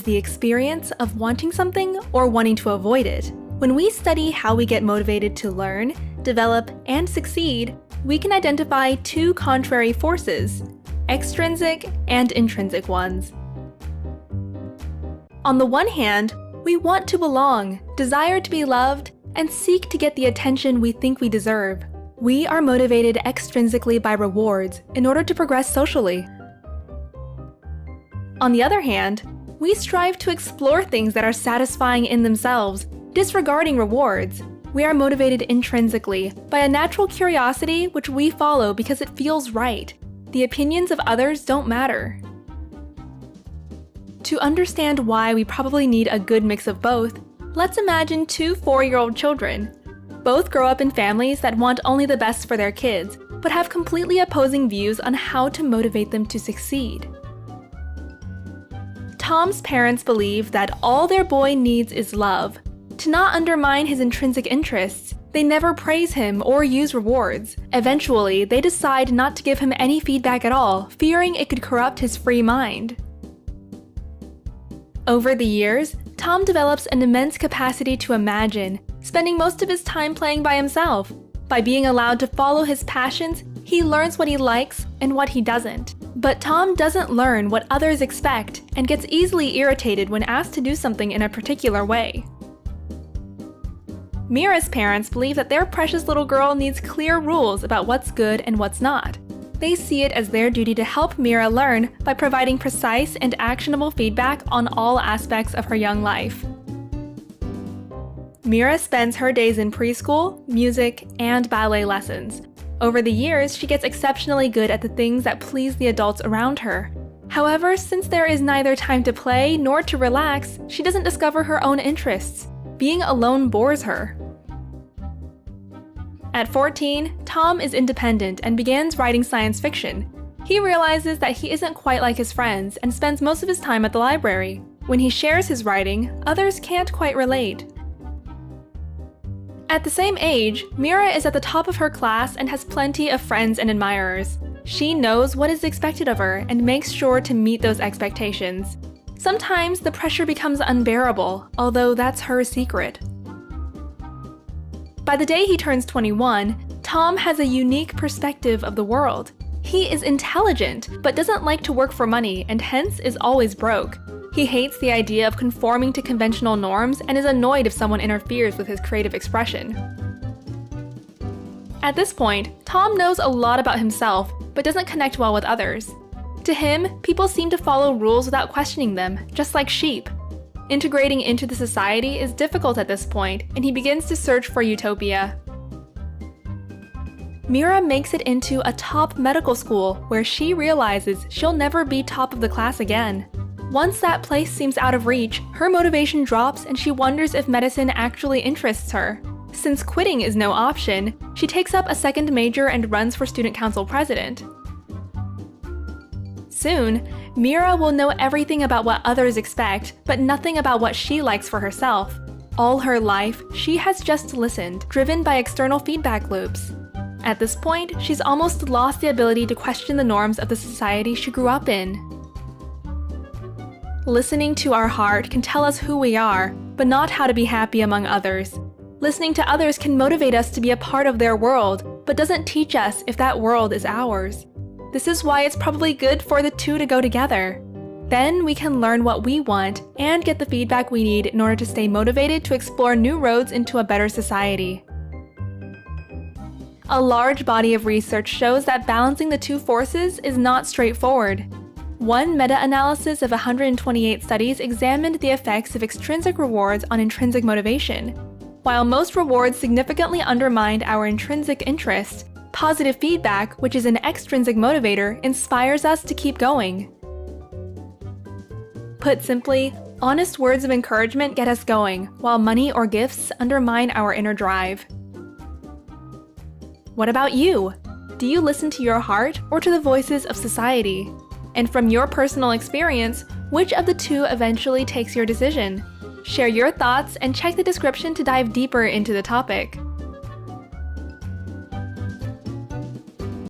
the experience of wanting something or wanting to avoid it. When we study how we get motivated to learn, develop, and succeed, we can identify two contrary forces, extrinsic and intrinsic ones. On the one hand, we want to belong, desire to be loved, and seek to get the attention we think we deserve. We are motivated extrinsically by rewards in order to progress socially. On the other hand, we strive to explore things that are satisfying in themselves, disregarding rewards. We are motivated intrinsically by a natural curiosity which we follow because it feels right. The opinions of others don't matter. To understand why we probably need a good mix of both, let's imagine two 4-year-old children. Both grow up in families that want only the best for their kids, but have completely opposing views on how to motivate them to succeed. Tom's parents believe that all their boy needs is love. To not undermine his intrinsic interests, they never praise him or use rewards. Eventually, they decide not to give him any feedback at all, fearing it could corrupt his free mind. Over the years, Tom develops an immense capacity to imagine, spending most of his time playing by himself. By being allowed to follow his passions, he learns what he likes and what he doesn't. But Tom doesn't learn what others expect and gets easily irritated when asked to do something in a particular way. Mira's parents believe that their precious little girl needs clear rules about what's good and what's not. They see it as their duty to help Mira learn by providing precise and actionable feedback on all aspects of her young life. Mira spends her days in preschool, music, and ballet lessons. Over the years, she gets exceptionally good at the things that please the adults around her. However, since there is neither time to play nor to relax, she doesn't discover her own interests. Being alone bores her. At 14, Tom is independent and begins writing science fiction. He realizes that he isn't quite like his friends and spends most of his time at the library. When he shares his writing, others can't quite relate. At the same age, Mira is at the top of her class and has plenty of friends and admirers. She knows what is expected of her and makes sure to meet those expectations. Sometimes the pressure becomes unbearable, although that's her secret. By the day he turns 21, Tom has a unique perspective of the world. He is intelligent, but doesn't like to work for money and hence is always broke. He hates the idea of conforming to conventional norms and is annoyed if someone interferes with his creative expression. At this point, Tom knows a lot about himself, but doesn't connect well with others. To him, people seem to follow rules without questioning them, just like sheep. Integrating into the society is difficult at this point, and he begins to search for utopia. Mira makes it into a top medical school where she realizes she'll never be top of the class again. Once that place seems out of reach, her motivation drops and she wonders if medicine actually interests her. Since quitting is no option, she takes up a second major and runs for student council president. Soon, Mira will know everything about what others expect, but nothing about what she likes for herself. All her life, she has just listened, driven by external feedback loops. At this point, she's almost lost the ability to question the norms of the society she grew up in. Listening to our heart can tell us who we are, but not how to be happy among others. Listening to others can motivate us to be a part of their world, but doesn't teach us if that world is ours. This is why it's probably good for the two to go together. Then we can learn what we want and get the feedback we need in order to stay motivated to explore new roads into a better society. A large body of research shows that balancing the two forces is not straightforward. One meta-analysis of 128 studies examined the effects of extrinsic rewards on intrinsic motivation. While most rewards significantly undermined our intrinsic interest, positive feedback, which is an extrinsic motivator, inspires us to keep going. Put simply, honest words of encouragement get us going, while money or gifts undermine our inner drive. What about you? Do you listen to your heart or to the voices of society? And from your personal experience, which of the two eventually takes your decision? Share your thoughts and check the description to dive deeper into the topic.